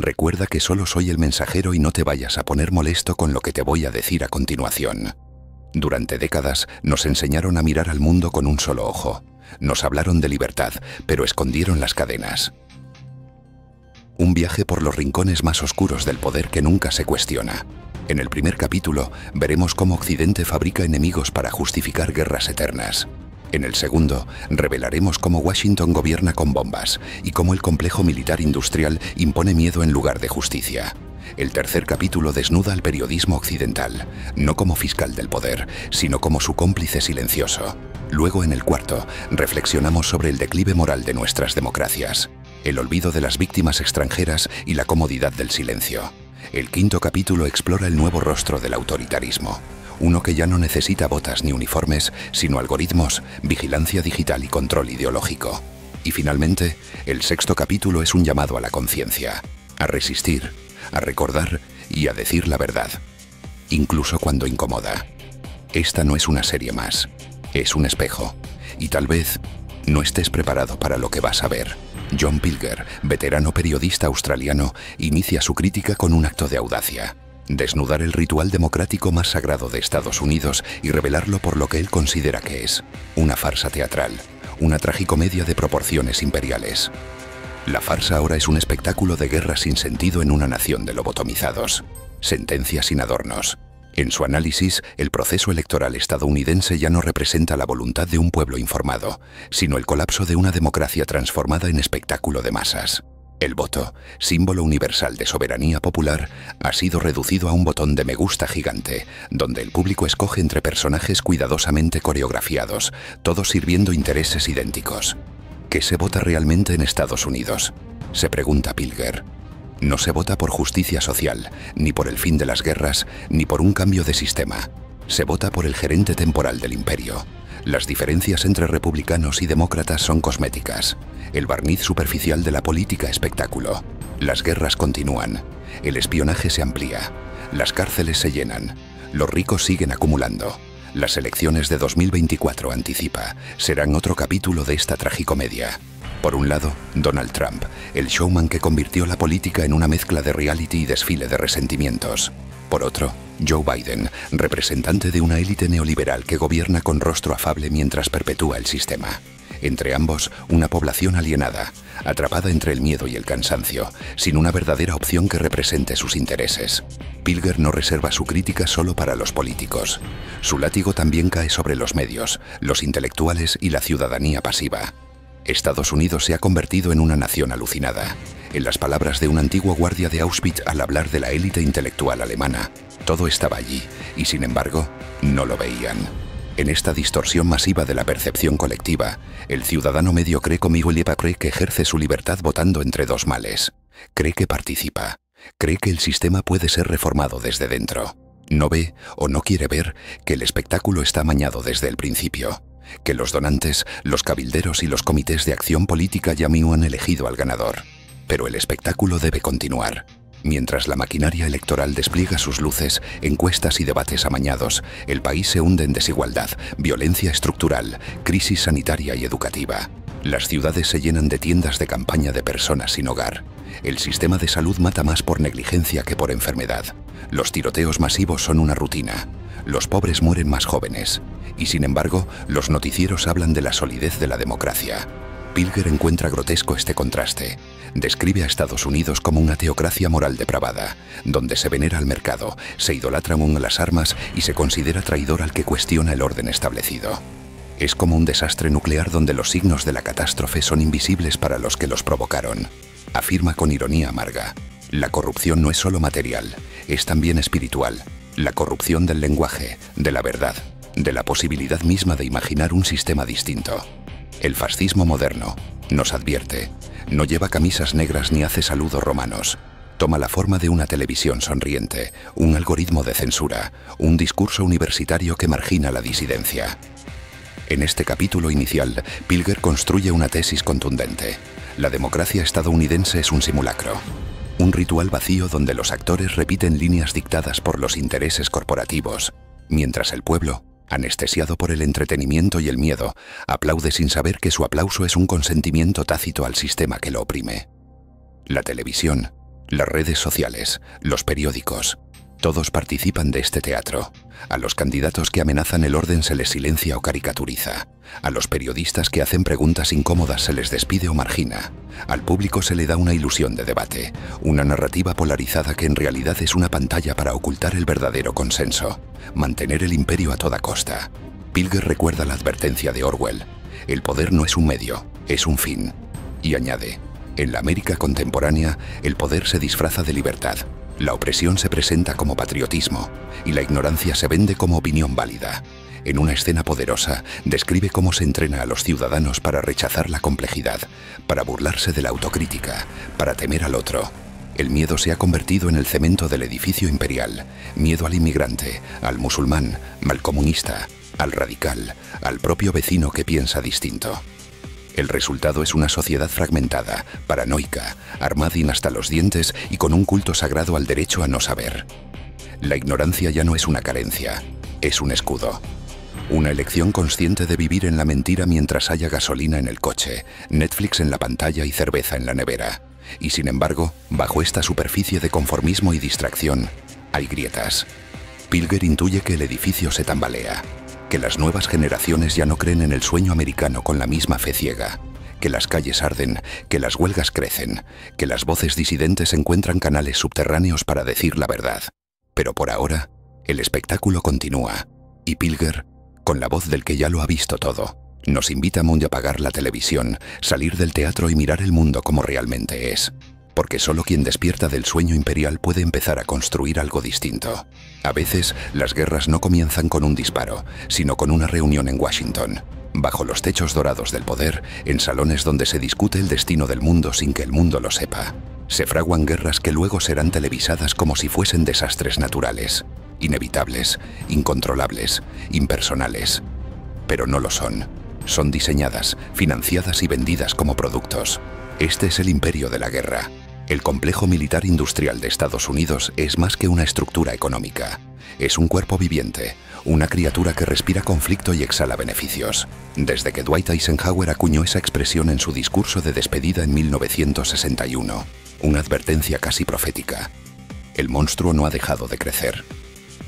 Recuerda que solo soy el mensajero y no te vayas a poner molesto con lo que te voy a decir a continuación. Durante décadas nos enseñaron a mirar al mundo con un solo ojo. Nos hablaron de libertad, pero escondieron las cadenas. Un viaje por los rincones más oscuros del poder que nunca se cuestiona. En el primer capítulo veremos cómo Occidente fabrica enemigos para justificar guerras eternas. En el segundo, revelaremos cómo Washington gobierna con bombas y cómo el complejo militar industrial impone miedo en lugar de justicia. El tercer capítulo desnuda al periodismo occidental, no como fiscal del poder, sino como su cómplice silencioso. Luego, en el cuarto, reflexionamos sobre el declive moral de nuestras democracias, el olvido de las víctimas extranjeras y la comodidad del silencio. El quinto capítulo explora el nuevo rostro del autoritarismo, uno que ya no necesita botas ni uniformes, sino algoritmos, vigilancia digital y control ideológico. Y finalmente, el sexto capítulo es un llamado a la conciencia, a resistir, a recordar y a decir la verdad, incluso cuando incomoda. Esta no es una serie más, es un espejo, y tal vez no estés preparado para lo que vas a ver. John Pilger, veterano periodista australiano, inicia su crítica con un acto de audacia: desnudar el ritual democrático más sagrado de Estados Unidos y revelarlo por lo que él considera que es una farsa teatral, una tragicomedia de proporciones imperiales. La farsa ahora es un espectáculo de guerra sin sentido en una nación de lobotomizados. Sentencia sin adornos. En su análisis, el proceso electoral estadounidense ya no representa la voluntad de un pueblo informado, sino el colapso de una democracia transformada en espectáculo de masas. El voto, símbolo universal de soberanía popular, ha sido reducido a un botón de me gusta gigante, donde el público escoge entre personajes cuidadosamente coreografiados, todos sirviendo intereses idénticos. ¿Qué se vota realmente en Estados Unidos?, se pregunta Pilger. No se vota por justicia social, ni por el fin de las guerras, ni por un cambio de sistema. Se vota por el gerente temporal del imperio. Las diferencias entre republicanos y demócratas son cosméticas. El barniz superficial de la política espectáculo. Las guerras continúan. El espionaje se amplía. Las cárceles se llenan. Los ricos siguen acumulando. Las elecciones de 2024, anticipa, serán otro capítulo de esta tragicomedia. Por un lado, Donald Trump, el showman que convirtió la política en una mezcla de reality y desfile de resentimientos. Por otro, Joe Biden, representante de una élite neoliberal que gobierna con rostro afable mientras perpetúa el sistema. Entre ambos, una población alienada, atrapada entre el miedo y el cansancio, sin una verdadera opción que represente sus intereses. Pilger no reserva su crítica solo para los políticos. Su látigo también cae sobre los medios, los intelectuales y la ciudadanía pasiva. Estados Unidos se ha convertido en una nación alucinada. En las palabras de un antiguo guardia de Auschwitz al hablar de la élite intelectual alemana, todo estaba allí y, sin embargo, no lo veían. En esta distorsión masiva de la percepción colectiva, el ciudadano medio cree cree que ejerce su libertad votando entre dos males. Cree que participa. Cree que el sistema puede ser reformado desde dentro. No ve o no quiere ver que el espectáculo está amañado desde el principio. Que los donantes, los cabilderos y los comités de acción política ya mismo han elegido al ganador. Pero el espectáculo debe continuar. Mientras la maquinaria electoral despliega sus luces, encuestas y debates amañados, el país se hunde en desigualdad, violencia estructural, crisis sanitaria y educativa. Las ciudades se llenan de tiendas de campaña de personas sin hogar. El sistema de salud mata más por negligencia que por enfermedad. Los tiroteos masivos son una rutina. Los pobres mueren más jóvenes. Y sin embargo, los noticieros hablan de la solidez de la democracia. Pilger encuentra grotesco este contraste. Describe a Estados Unidos como una teocracia moral depravada, donde se venera al mercado, se idolatra aún las armas y se considera traidor al que cuestiona el orden establecido. Es como un desastre nuclear donde los signos de la catástrofe son invisibles para los que los provocaron. Afirma con ironía amarga: la corrupción no es solo material, es también espiritual. La corrupción del lenguaje, de la verdad, de la posibilidad misma de imaginar un sistema distinto. El fascismo moderno, nos advierte, no lleva camisas negras ni hace saludos romanos. Toma la forma de una televisión sonriente, un algoritmo de censura, un discurso universitario que margina la disidencia. En este capítulo inicial, Pilger construye una tesis contundente. La democracia estadounidense es un simulacro. Un ritual vacío donde los actores repiten líneas dictadas por los intereses corporativos, mientras el pueblo, anestesiado por el entretenimiento y el miedo, aplaude sin saber que su aplauso es un consentimiento tácito al sistema que lo oprime. La televisión, Las redes sociales, los periódicos, todos participan de este teatro. A los candidatos que amenazan el orden se les silencia o caricaturiza. A los periodistas que hacen preguntas incómodas se les despide o margina. Al público se le da una ilusión de debate, una narrativa polarizada que en realidad es una pantalla para ocultar el verdadero consenso, mantener el imperio a toda costa. Pilger recuerda la advertencia de Orwell: el poder no es un medio, es un fin. Y añade: en la América contemporánea, el poder se disfraza de libertad. La opresión se presenta como patriotismo y la ignorancia se vende como opinión válida. En una escena poderosa, describe cómo se entrena a los ciudadanos para rechazar la complejidad, para burlarse de la autocrítica, para temer al otro. El miedo se ha convertido en el cemento del edificio imperial. Miedo al inmigrante, al musulmán, al comunista, al radical, al propio vecino que piensa distinto. El resultado es una sociedad fragmentada, paranoica, armada hasta los dientes y con un culto sagrado al derecho a no saber. La ignorancia ya no es una carencia, es un escudo. Una elección consciente de vivir en la mentira mientras haya gasolina en el coche, Netflix en la pantalla y cerveza en la nevera. Y sin embargo, bajo esta superficie de conformismo y distracción, hay grietas. Pilger intuye que el edificio se tambalea, que las nuevas generaciones ya no creen en el sueño americano con la misma fe ciega, que las calles arden, que las huelgas crecen, que las voces disidentes encuentran canales subterráneos para decir la verdad. Pero por ahora, el espectáculo continúa, y Pilger, con la voz del que ya lo ha visto todo, nos invita a apagar la televisión, salir del teatro y mirar el mundo como realmente es. Porque solo quien despierta del sueño imperial puede empezar a construir algo distinto. A veces, las guerras no comienzan con un disparo, sino con una reunión en Washington, bajo los techos dorados del poder, en salones donde se discute el destino del mundo sin que el mundo lo sepa. Se fraguan guerras que luego serán televisadas como si fuesen desastres naturales, inevitables, incontrolables, impersonales. Pero no lo son. Son diseñadas, financiadas y vendidas como productos. Este es el imperio de la guerra. El complejo militar industrial de Estados Unidos es más que una estructura económica. Es un cuerpo viviente, una criatura que respira conflicto y exhala beneficios. Desde que Dwight Eisenhower acuñó esa expresión en su discurso de despedida en 1961, una advertencia casi profética. El monstruo no ha dejado de crecer.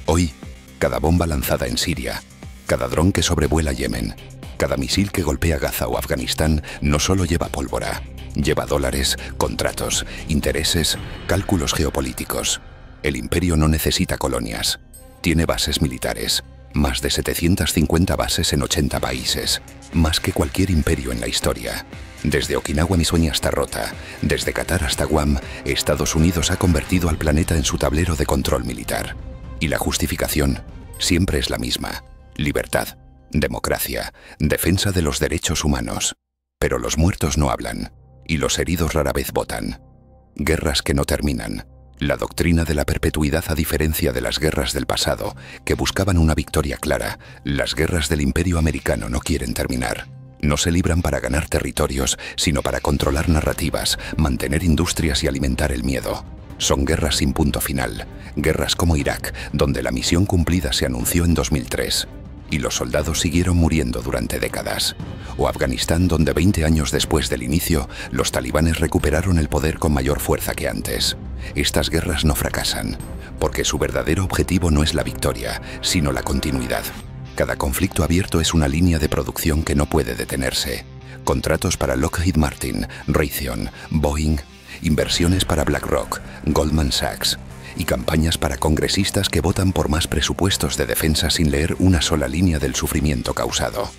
Hoy, cada bomba lanzada en Siria, cada dron que sobrevuela Yemen, cada misil que golpea Gaza o Afganistán no solo lleva pólvora, lleva dólares, contratos, intereses, cálculos geopolíticos. El imperio no necesita colonias. Tiene bases militares, más de 750 bases en 80 países, más que cualquier imperio en la historia. Desde Okinawa Misuñi hasta Rota, desde Qatar hasta Guam, Estados Unidos ha convertido al planeta en su tablero de control militar. Y la justificación siempre es la misma: libertad, democracia, defensa de los derechos humanos. Pero los muertos no hablan, y los heridos rara vez votan. Guerras que no terminan. La doctrina de la perpetuidad, a diferencia de las guerras del pasado, que buscaban una victoria clara, las guerras del Imperio americano no quieren terminar. No se libran para ganar territorios, sino para controlar narrativas, mantener industrias y alimentar el miedo. Son guerras sin punto final, guerras como Irak, donde la misión cumplida se anunció en 2003. Y los soldados siguieron muriendo durante décadas. O Afganistán, donde 20 años después del inicio, los talibanes recuperaron el poder con mayor fuerza que antes. Estas guerras no fracasan, porque su verdadero objetivo no es la victoria, sino la continuidad. Cada conflicto abierto es una línea de producción que no puede detenerse. Contratos para Lockheed Martin, Raytheon, Boeing, inversiones para BlackRock, Goldman Sachs, y campañas para congresistas que votan por más presupuestos de defensa sin leer una sola línea del sufrimiento causado.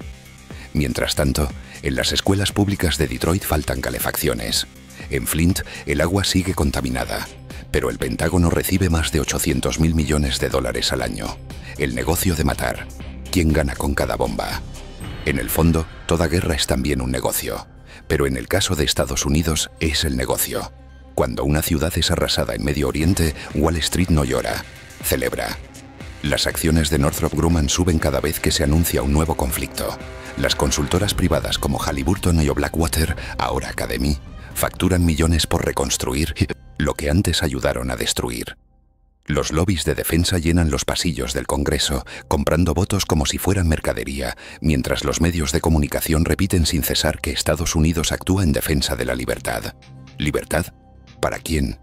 Mientras tanto, en las escuelas públicas de Detroit faltan calefacciones. En Flint, el agua sigue contaminada, pero el Pentágono recibe más de 800.000 millones de dólares al año. El negocio de matar. ¿Quién gana con cada bomba? En el fondo, toda guerra es también un negocio, pero en el caso de Estados Unidos es el negocio. Cuando una ciudad es arrasada en Medio Oriente, Wall Street no llora, celebra. Las acciones de Northrop Grumman suben cada vez que se anuncia un nuevo conflicto. Las consultoras privadas como Halliburton o Blackwater, ahora Academy, facturan millones por reconstruir lo que antes ayudaron a destruir. Los lobbies de defensa llenan los pasillos del Congreso, comprando votos como si fueran mercadería, mientras los medios de comunicación repiten sin cesar que Estados Unidos actúa en defensa de la libertad. ¿Libertad? ¿Para quién?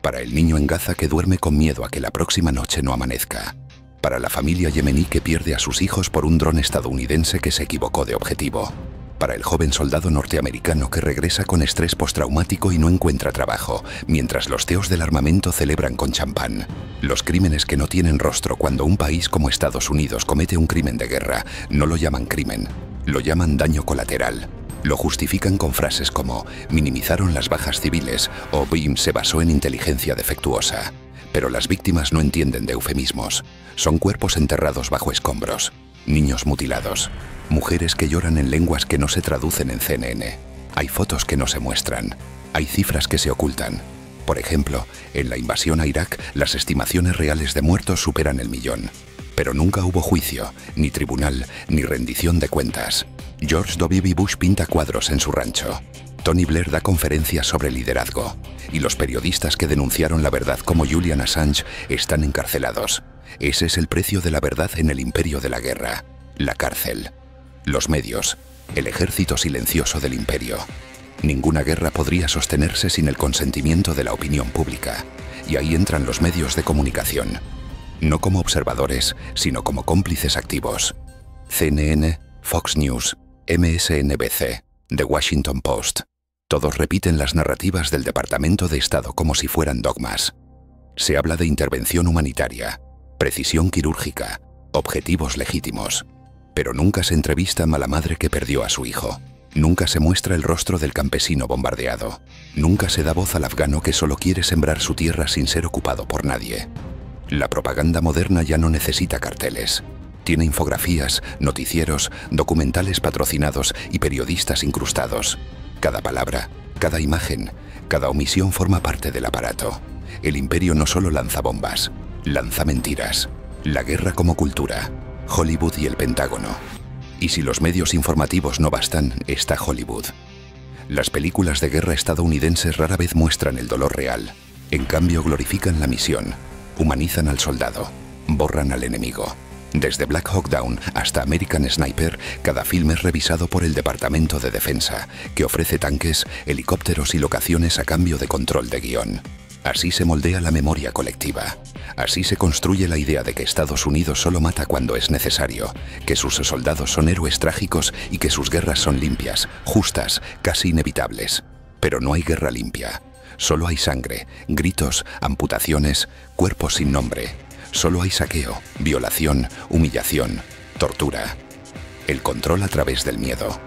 Para el niño en Gaza que duerme con miedo a que la próxima noche no amanezca. Para la familia yemení que pierde a sus hijos por un dron estadounidense que se equivocó de objetivo. Para el joven soldado norteamericano que regresa con estrés postraumático y no encuentra trabajo, mientras los CEOs del armamento celebran con champán. Los crímenes que no tienen rostro cuando un país como Estados Unidos comete un crimen de guerra, no lo llaman crimen, lo llaman daño colateral. Lo justifican con frases como minimizaron las bajas civiles o BIM se basó en inteligencia defectuosa. Pero las víctimas no entienden de eufemismos. Son cuerpos enterrados bajo escombros, niños mutilados, mujeres que lloran en lenguas que no se traducen en CNN. Hay fotos que no se muestran, hay cifras que se ocultan. Por ejemplo, en la invasión a Irak, las estimaciones reales de muertos superan el 1.000.000. Pero nunca hubo juicio, ni tribunal, ni rendición de cuentas. George W. Bush pinta cuadros en su rancho. Tony Blair da conferencias sobre liderazgo. Y los periodistas que denunciaron la verdad como Julian Assange están encarcelados. Ese es el precio de la verdad en el imperio de la guerra. La cárcel. Los medios. El ejército silencioso del imperio. Ninguna guerra podría sostenerse sin el consentimiento de la opinión pública. Y ahí entran los medios de comunicación. No como observadores, sino como cómplices activos. CNN, Fox News, MSNBC, The Washington Post. Todos repiten las narrativas del Departamento de Estado como si fueran dogmas. Se habla de intervención humanitaria, precisión quirúrgica, objetivos legítimos. Pero nunca se entrevista a la madre que perdió a su hijo. Nunca se muestra el rostro del campesino bombardeado. Nunca se da voz al afgano que solo quiere sembrar su tierra sin ser ocupado por nadie. La propaganda moderna ya no necesita carteles. Tiene infografías, noticieros, documentales patrocinados y periodistas incrustados. Cada palabra, cada imagen, cada omisión forma parte del aparato. El imperio no solo lanza bombas, lanza mentiras. La guerra como cultura, Hollywood y el Pentágono. Y si los medios informativos no bastan, está Hollywood. Las películas de guerra estadounidenses rara vez muestran el dolor real. En cambio, glorifican la misión, humanizan al soldado, borran al enemigo. Desde Black Hawk Down hasta American Sniper, cada filme es revisado por el Departamento de Defensa, que ofrece tanques, helicópteros y locaciones a cambio de control de guión. Así se moldea la memoria colectiva. Así se construye la idea de que Estados Unidos solo mata cuando es necesario, que sus soldados son héroes trágicos y que sus guerras son limpias, justas, casi inevitables. Pero no hay guerra limpia. Solo hay sangre, gritos, amputaciones, cuerpos sin nombre. Solo hay saqueo, violación, humillación, tortura. El control a través del miedo.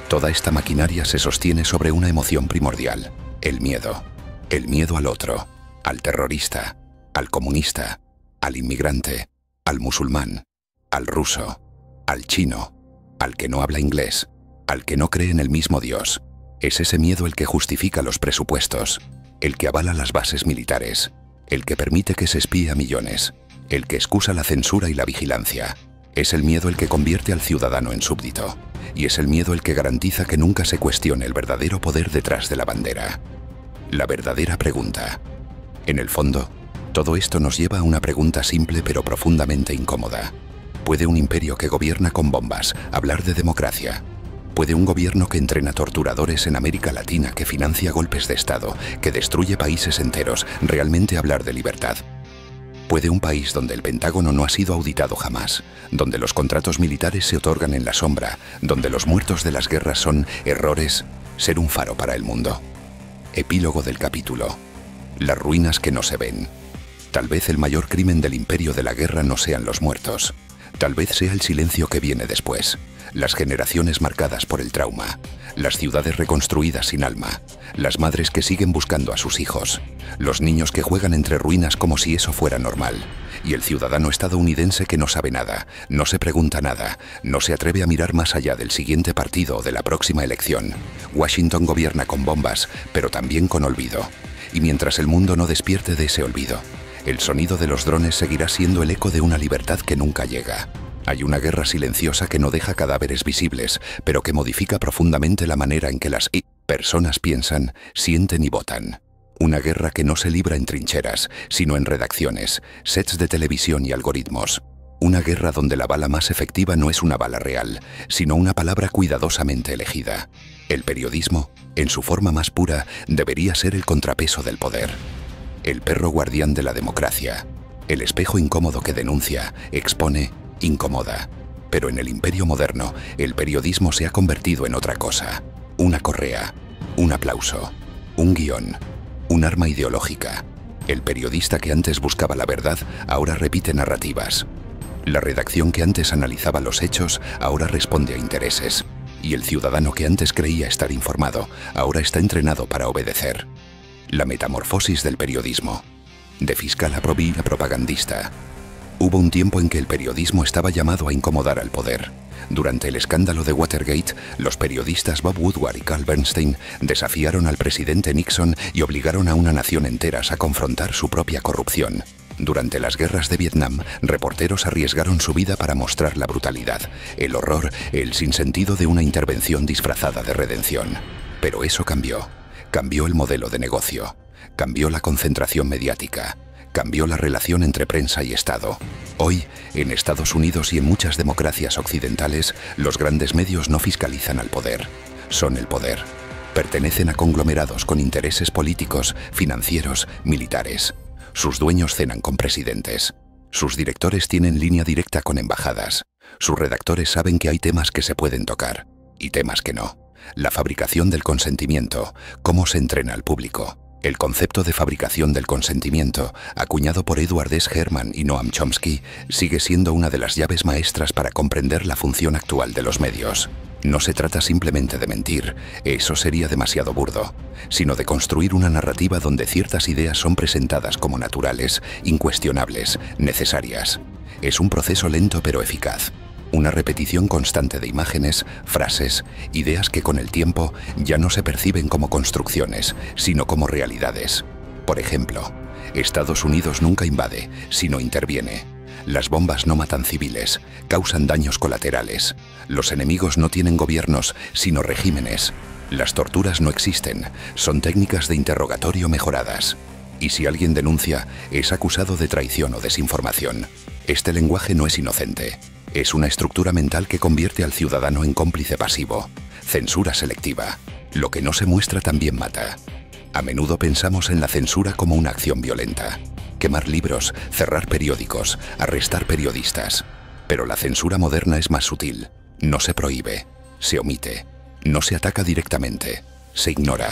Toda esta maquinaria se sostiene sobre una emoción primordial, el miedo. El miedo al otro, al terrorista, al comunista, al inmigrante, al musulmán, al ruso, al chino, al que no habla inglés, al que no cree en el mismo Dios. Es ese miedo el que justifica los presupuestos, el que avala las bases militares, el que permite que se espíe a millones, el que excusa la censura y la vigilancia. Es el miedo el que convierte al ciudadano en súbdito. Y es el miedo el que garantiza que nunca se cuestione el verdadero poder detrás de la bandera. La verdadera pregunta. En el fondo, todo esto nos lleva a una pregunta simple pero profundamente incómoda. ¿Puede un imperio que gobierna con bombas hablar de democracia? ¿Puede un gobierno que entrena torturadores en América Latina, que financia golpes de Estado, que destruye países enteros, realmente hablar de libertad? ¿Puede un país donde el Pentágono no ha sido auditado jamás, donde los contratos militares se otorgan en la sombra, donde los muertos de las guerras son errores, ser un faro para el mundo? Epílogo del capítulo. Las ruinas que no se ven. Tal vez el mayor crimen del imperio de la guerra no sean los muertos. Tal vez sea el silencio que viene después, las generaciones marcadas por el trauma, las ciudades reconstruidas sin alma, las madres que siguen buscando a sus hijos, los niños que juegan entre ruinas como si eso fuera normal, y el ciudadano estadounidense que no sabe nada, no se pregunta nada, no se atreve a mirar más allá del siguiente partido o de la próxima elección. Washington gobierna con bombas, pero también con olvido. Y mientras el mundo no despierte de ese olvido, el sonido de los drones seguirá siendo el eco de una libertad que nunca llega. Hay una guerra silenciosa que no deja cadáveres visibles, pero que modifica profundamente la manera en que las personas piensan, sienten y votan. Una guerra que no se libra en trincheras, sino en redacciones, sets de televisión y algoritmos. Una guerra donde la bala más efectiva no es una bala real, sino una palabra cuidadosamente elegida. El periodismo, en su forma más pura, debería ser el contrapeso del poder. el perro guardián de la democracia, el espejo incómodo que denuncia, expone, incomoda. Pero en el imperio moderno, el periodismo se ha convertido en otra cosa. Una correa, un aplauso, un guión, un arma ideológica. El periodista que antes buscaba la verdad, ahora repite narrativas. La redacción que antes analizaba los hechos, ahora responde a intereses. Y el ciudadano que antes creía estar informado, ahora está entrenado para obedecer. La metamorfosis del periodismo. De fiscal a propagandista. Hubo un tiempo en que el periodismo estaba llamado a incomodar al poder. Durante el escándalo de Watergate, los periodistas Bob Woodward y Carl Bernstein desafiaron al presidente Nixon y obligaron a una nación entera a confrontar su propia corrupción. Durante las guerras de Vietnam, reporteros arriesgaron su vida para mostrar la brutalidad, el horror, el sinsentido de una intervención disfrazada de redención. Pero eso cambió. Cambió el modelo de negocio. Cambió la concentración mediática. Cambió la relación entre prensa y Estado. Hoy, en Estados Unidos y en muchas democracias occidentales, los grandes medios no fiscalizan al poder. Son el poder. Pertenecen a conglomerados con intereses políticos, financieros, militares. Sus dueños cenan con presidentes. Sus directores tienen línea directa con embajadas. Sus redactores saben que hay temas que se pueden tocar y temas que no. La fabricación del consentimiento. ¿Cómo se entrena al público? El concepto de fabricación del consentimiento, acuñado por Edward S. Herman y Noam Chomsky, sigue siendo una de las llaves maestras para comprender la función actual de los medios. No se trata simplemente de mentir, eso sería demasiado burdo, sino de construir una narrativa donde ciertas ideas son presentadas como naturales, incuestionables, necesarias. Es un proceso lento pero eficaz. Una repetición constante de imágenes, frases, ideas que con el tiempo ya no se perciben como construcciones, sino como realidades. Por ejemplo, Estados Unidos nunca invade, sino interviene. Las bombas no matan civiles, causan daños colaterales. Los enemigos no tienen gobiernos, sino regímenes. Las torturas no existen, son técnicas de interrogatorio mejoradas. Y si alguien denuncia, es acusado de traición o desinformación. Este lenguaje no es inocente. Es una estructura mental que convierte al ciudadano en cómplice pasivo. Censura selectiva. Lo que no se muestra también mata. A menudo pensamos en la censura como una acción violenta. Quemar libros, cerrar periódicos, arrestar periodistas. Pero la censura moderna es más sutil. No se prohíbe, se omite. No se ataca directamente, se ignora.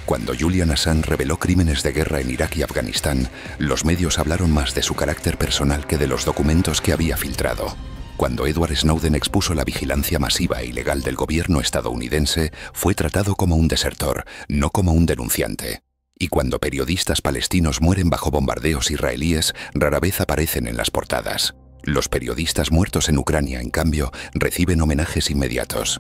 Cuando Julian Assange reveló crímenes de guerra en Irak y Afganistán, los medios hablaron más de su carácter personal que de los documentos que había filtrado. Cuando Edward Snowden expuso la vigilancia masiva e ilegal del gobierno estadounidense, fue tratado como un desertor, no como un denunciante. Y cuando periodistas palestinos mueren bajo bombardeos israelíes, rara vez aparecen en las portadas. Los periodistas muertos en Ucrania, en cambio, reciben homenajes inmediatos.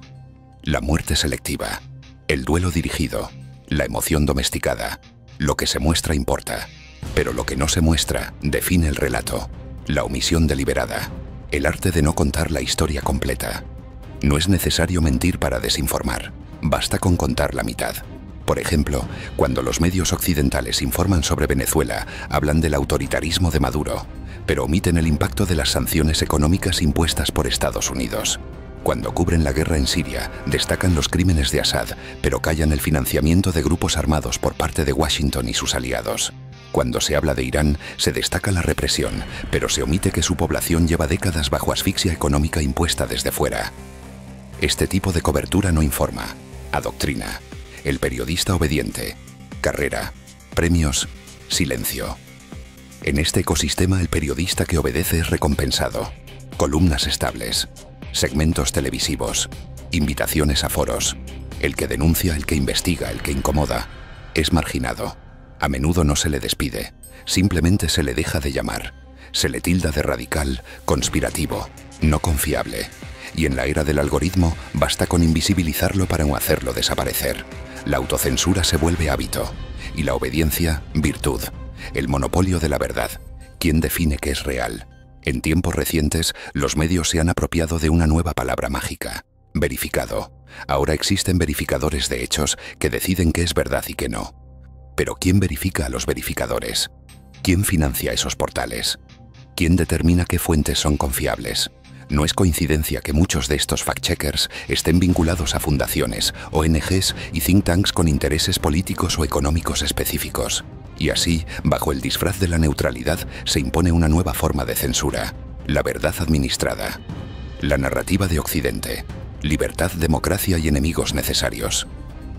La muerte selectiva, el duelo dirigido, la emoción domesticada. Lo que se muestra importa, pero lo que no se muestra define el relato. La omisión deliberada, el arte de no contar la historia completa. No es necesario mentir para desinformar, basta con contar la mitad. Por ejemplo, cuando los medios occidentales informan sobre Venezuela, hablan del autoritarismo de Maduro, pero omiten el impacto de las sanciones económicas impuestas por Estados Unidos. Cuando cubren la guerra en Siria, destacan los crímenes de Assad, pero callan el financiamiento de grupos armados por parte de Washington y sus aliados. Cuando se habla de Irán, se destaca la represión, pero se omite que su población lleva décadas bajo asfixia económica impuesta desde fuera. Este tipo de cobertura no informa, adoctrina. El periodista obediente, carrera, premios, silencio. En este ecosistema el periodista que obedece es recompensado. Columnas estables, segmentos televisivos, invitaciones a foros. El que denuncia, el que investiga, el que incomoda, es marginado. A menudo no se le despide, simplemente se le deja de llamar. Se le tilda de radical, conspirativo, no confiable. Y en la era del algoritmo basta con invisibilizarlo para no hacerlo desaparecer. La autocensura se vuelve hábito y la obediencia, virtud. El monopolio de la verdad. ¿Quién define qué es real? En tiempos recientes, los medios se han apropiado de una nueva palabra mágica: verificado. Ahora existen verificadores de hechos que deciden qué es verdad y qué no. Pero ¿quién verifica a los verificadores? ¿Quién financia esos portales? ¿Quién determina qué fuentes son confiables? No es coincidencia que muchos de estos fact-checkers estén vinculados a fundaciones, ONGs y think tanks con intereses políticos o económicos específicos. Y así, bajo el disfraz de la neutralidad, se impone una nueva forma de censura: la verdad administrada. La narrativa de Occidente: libertad, democracia y enemigos necesarios.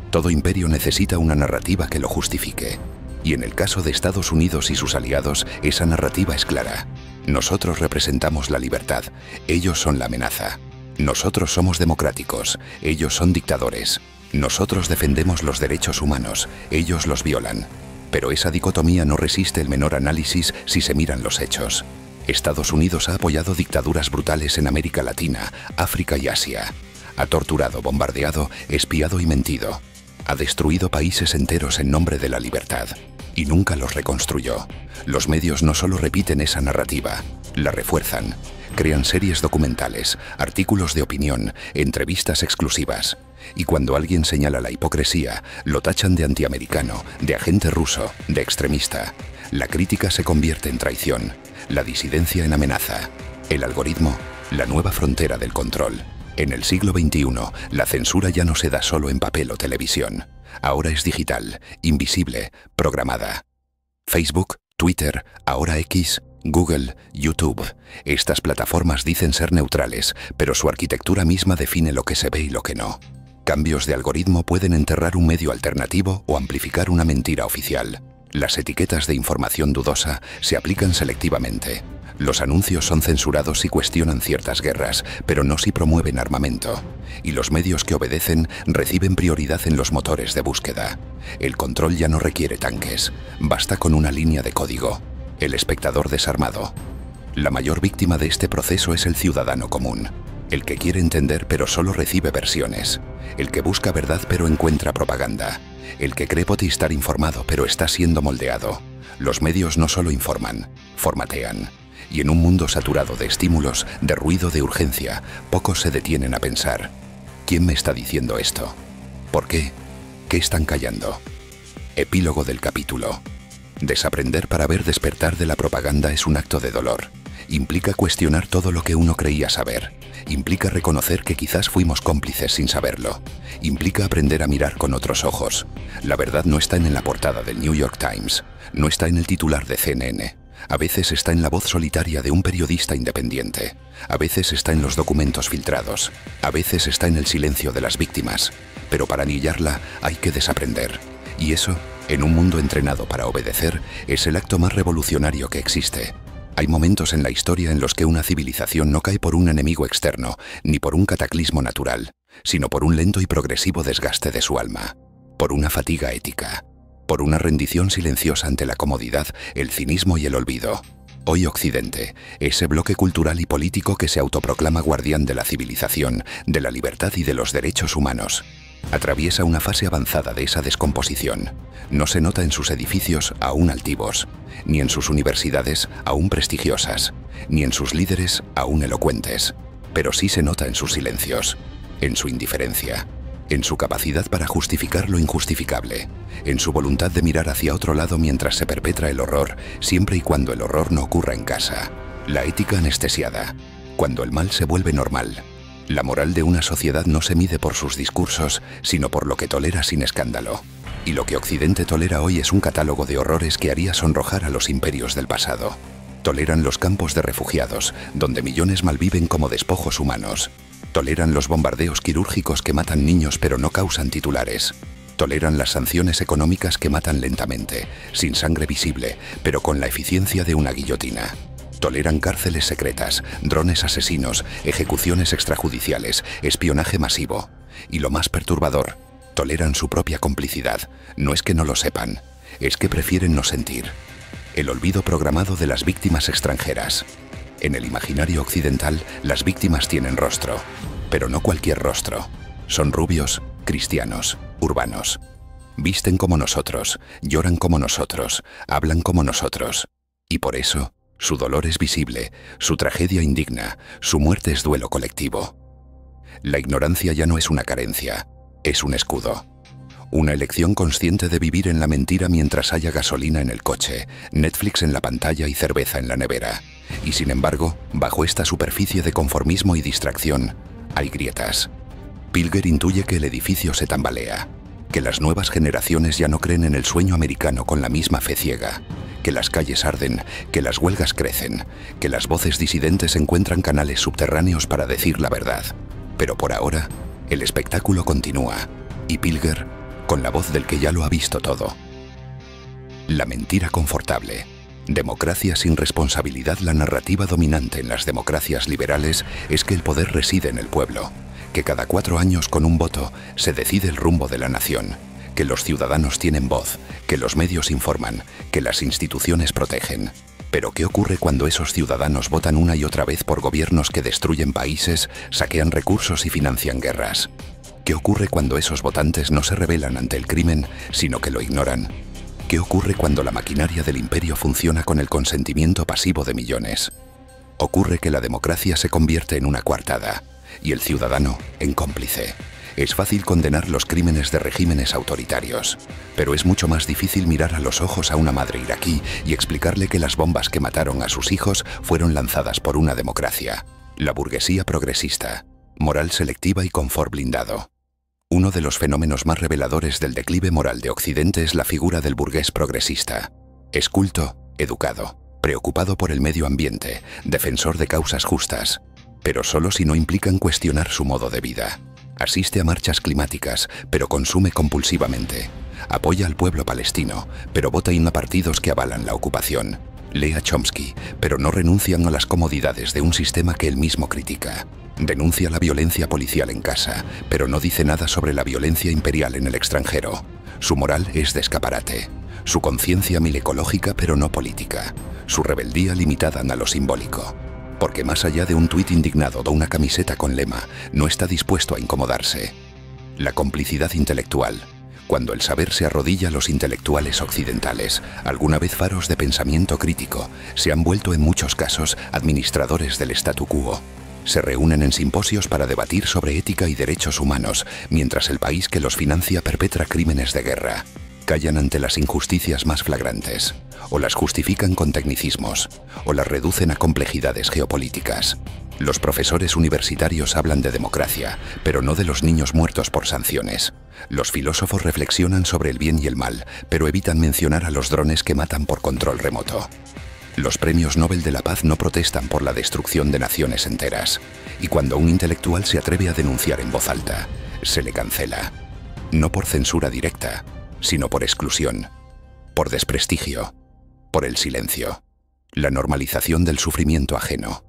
Todo imperio necesita una narrativa que lo justifique. Y en el caso de Estados Unidos y sus aliados, esa narrativa es clara. Nosotros representamos la libertad, ellos son la amenaza. Nosotros somos democráticos, ellos son dictadores. Nosotros defendemos los derechos humanos, ellos los violan. Pero esa dicotomía no resiste el menor análisis si se miran los hechos. Estados Unidos ha apoyado dictaduras brutales en América Latina, África y Asia. Ha torturado, bombardeado, espiado y mentido. Ha destruido países enteros en nombre de la libertad. Y nunca los reconstruyó. Los medios no solo repiten esa narrativa, la refuerzan. Crean series documentales, artículos de opinión, entrevistas exclusivas. Y cuando alguien señala la hipocresía, lo tachan de antiamericano, de agente ruso, de extremista. La crítica se convierte en traición, la disidencia en amenaza. El algoritmo, la nueva frontera del control. En el siglo XXI, la censura ya no se da solo en papel o televisión. Ahora es digital, invisible, programada. Facebook, Twitter, ahora X, Google, YouTube. Estas plataformas dicen ser neutrales, pero su arquitectura misma define lo que se ve y lo que no. Cambios de algoritmo pueden enterrar un medio alternativo o amplificar una mentira oficial. Las etiquetas de información dudosa se aplican selectivamente. Los anuncios son censurados si cuestionan ciertas guerras, pero no si promueven armamento. Y los medios que obedecen reciben prioridad en los motores de búsqueda. El control ya no requiere tanques, basta con una línea de código. El espectador desarmado. La mayor víctima de este proceso es el ciudadano común. El que quiere entender pero solo recibe versiones. El que busca verdad pero encuentra propaganda. El que cree poder estar informado pero está siendo moldeado. Los medios no solo informan, formatean. Y en un mundo saturado de estímulos, de ruido, de urgencia, pocos se detienen a pensar: ¿quién me está diciendo esto? ¿Por qué? ¿Qué están callando? Epílogo del capítulo. Desaprender para ver. Despertar de la propaganda es un acto de dolor. Implica cuestionar todo lo que uno creía saber. Implica reconocer que quizás fuimos cómplices sin saberlo. Implica aprender a mirar con otros ojos. La verdad no está en la portada del New York Times, no está en el titular de CNN. A veces está en la voz solitaria de un periodista independiente. A veces está en los documentos filtrados. A veces está en el silencio de las víctimas. Pero para anillarla hay que desaprender. Y eso, en un mundo entrenado para obedecer, es el acto más revolucionario que existe. Hay momentos en la historia en los que una civilización no cae por un enemigo externo, ni por un cataclismo natural, sino por un lento y progresivo desgaste de su alma, por una fatiga ética, por una rendición silenciosa ante la comodidad, el cinismo y el olvido. Hoy Occidente, ese bloque cultural y político que se autoproclama guardián de la civilización, de la libertad y de los derechos humanos, atraviesa una fase avanzada de esa descomposición. No se nota en sus edificios aún altivos, ni en sus universidades aún prestigiosas, ni en sus líderes aún elocuentes, pero sí se nota en sus silencios, en su indiferencia, en su capacidad para justificar lo injustificable, en su voluntad de mirar hacia otro lado mientras se perpetra el horror, siempre y cuando el horror no ocurra en casa. La ética anestesiada, cuando el mal se vuelve normal. La moral de una sociedad no se mide por sus discursos, sino por lo que tolera sin escándalo. Y lo que Occidente tolera hoy es un catálogo de horrores que haría sonrojar a los imperios del pasado. Toleran los campos de refugiados, donde millones malviven como despojos humanos. Toleran los bombardeos quirúrgicos que matan niños pero no causan titulares. Toleran las sanciones económicas que matan lentamente, sin sangre visible, pero con la eficiencia de una guillotina. Toleran cárceles secretas, drones asesinos, ejecuciones extrajudiciales, espionaje masivo. Y lo más perturbador, toleran su propia complicidad. No es que no lo sepan, es que prefieren no sentir. El olvido programado de las víctimas extranjeras. En el imaginario occidental, las víctimas tienen rostro, pero no cualquier rostro. Son rubios, cristianos, urbanos. Visten como nosotros, lloran como nosotros, hablan como nosotros. Y por eso, su dolor es visible, su tragedia indigna, su muerte es duelo colectivo. La ignorancia ya no es una carencia, es un escudo. Una elección consciente de vivir en la mentira mientras haya gasolina en el coche, Netflix en la pantalla y cerveza en la nevera. Y sin embargo, bajo esta superficie de conformismo y distracción, hay grietas. Pilger intuye que el edificio se tambalea. que las nuevas generaciones ya no creen en el sueño americano con la misma fe ciega, que las calles arden, que las huelgas crecen, que las voces disidentes encuentran canales subterráneos para decir la verdad. Pero por ahora, el espectáculo continúa, y Pilger, con la voz del que ya lo ha visto todo. La mentira confortable. Democracia sin responsabilidad. La narrativa dominante en las democracias liberales es que el poder reside en el pueblo, que cada 4 años con un voto se decide el rumbo de la nación, que los ciudadanos tienen voz, que los medios informan, que las instituciones protegen. Pero ¿qué ocurre cuando esos ciudadanos votan una y otra vez por gobiernos que destruyen países, saquean recursos y financian guerras? ¿Qué ocurre cuando esos votantes no se rebelan ante el crimen, sino que lo ignoran? ¿Qué ocurre cuando la maquinaria del imperio funciona con el consentimiento pasivo de millones? Ocurre que la democracia se convierte en una coartada y el ciudadano en cómplice. Es fácil condenar los crímenes de regímenes autoritarios, pero es mucho más difícil mirar a los ojos a una madre iraquí y explicarle que las bombas que mataron a sus hijos fueron lanzadas por una democracia, la burguesía progresista, moral selectiva y confort blindado. Uno de los fenómenos más reveladores del declive moral de Occidente es la figura del burgués progresista. Es culto, educado, preocupado por el medio ambiente, defensor de causas justas, pero solo si no implican cuestionar su modo de vida. Asiste a marchas climáticas, pero consume compulsivamente. Apoya al pueblo palestino, pero vota a partidos que avalan la ocupación. Lee a Chomsky, pero no renuncian a las comodidades de un sistema que él mismo critica. Denuncia la violencia policial en casa, pero no dice nada sobre la violencia imperial en el extranjero. Su moral es de escaparate. Su conciencia milecológica, pero no política. Su rebeldía limitada a lo simbólico. Porque más allá de un tuit indignado o una camiseta con lema, no está dispuesto a incomodarse. La complicidad intelectual. Cuando el saber se arrodilla a los intelectuales occidentales, alguna vez faros de pensamiento crítico, se han vuelto en muchos casos administradores del statu quo. Se reúnen en simposios para debatir sobre ética y derechos humanos, mientras el país que los financia perpetra crímenes de guerra. Callan ante las injusticias más flagrantes, o las justifican con tecnicismos, o las reducen a complejidades geopolíticas. Los profesores universitarios hablan de democracia, pero no de los niños muertos por sanciones. Los filósofos reflexionan sobre el bien y el mal, pero evitan mencionar a los drones que matan por control remoto. Los premios Nobel de la Paz no protestan por la destrucción de naciones enteras, y cuando un intelectual se atreve a denunciar en voz alta, se le cancela. No por censura directa, sino por exclusión, por desprestigio, por el silencio, la normalización del sufrimiento ajeno.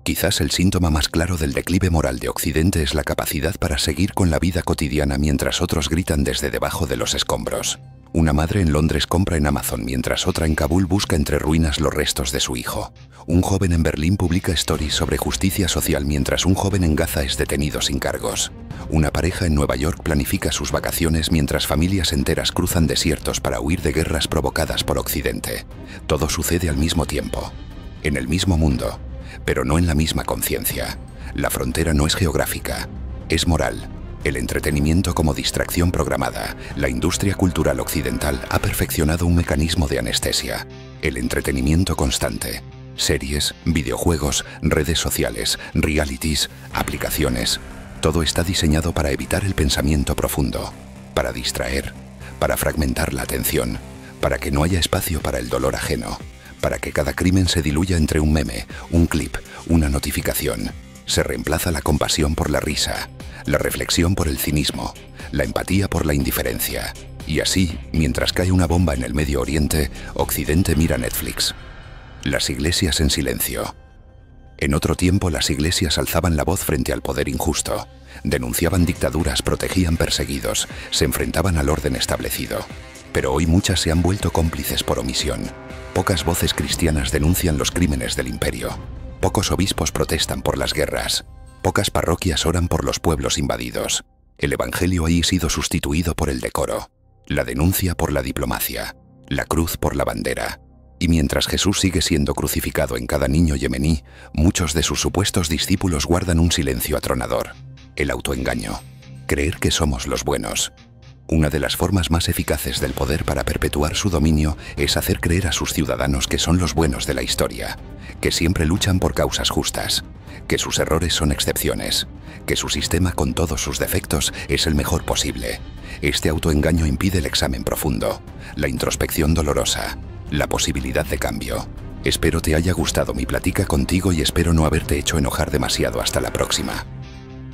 Quizás el síntoma más claro del declive moral de Occidente es la capacidad para seguir con la vida cotidiana mientras otros gritan desde debajo de los escombros. Una madre en Londres compra en Amazon mientras otra en Kabul busca entre ruinas los restos de su hijo. Un joven en Berlín publica stories sobre justicia social mientras un joven en Gaza es detenido sin cargos. Una pareja en Nueva York planifica sus vacaciones mientras familias enteras cruzan desiertos para huir de guerras provocadas por Occidente. Todo sucede al mismo tiempo, en el mismo mundo, pero no en la misma conciencia. La frontera no es geográfica, es moral. El entretenimiento como distracción programada, la industria cultural occidental ha perfeccionado un mecanismo de anestesia. El entretenimiento constante. Series, videojuegos, redes sociales, realities, aplicaciones. Todo está diseñado para evitar el pensamiento profundo, para distraer, para fragmentar la atención, para que no haya espacio para el dolor ajeno, para que cada crimen se diluya entre un meme, un clip, una notificación. Se reemplaza la compasión por la risa, la reflexión por el cinismo, la empatía por la indiferencia. Y así, mientras cae una bomba en el Medio Oriente, Occidente mira Netflix. Las iglesias en silencio. En otro tiempo las iglesias alzaban la voz frente al poder injusto, denunciaban dictaduras, protegían perseguidos, se enfrentaban al orden establecido. Pero hoy muchas se han vuelto cómplices por omisión. Pocas voces cristianas denuncian los crímenes del imperio. Pocos obispos protestan por las guerras. Pocas parroquias oran por los pueblos invadidos. El evangelio ha sido sustituido por el decoro, la denuncia por la diplomacia, la cruz por la bandera. Y mientras Jesús sigue siendo crucificado en cada niño yemení, muchos de sus supuestos discípulos guardan un silencio atronador. El autoengaño. Creer que somos los buenos. Una de las formas más eficaces del poder para perpetuar su dominio es hacer creer a sus ciudadanos que son los buenos de la historia, que siempre luchan por causas justas, que sus errores son excepciones, que su sistema con todos sus defectos es el mejor posible. Este autoengaño impide el examen profundo, la introspección dolorosa, la posibilidad de cambio. Espero te haya gustado mi plática contigo y espero no haberte hecho enojar demasiado. Hasta la próxima.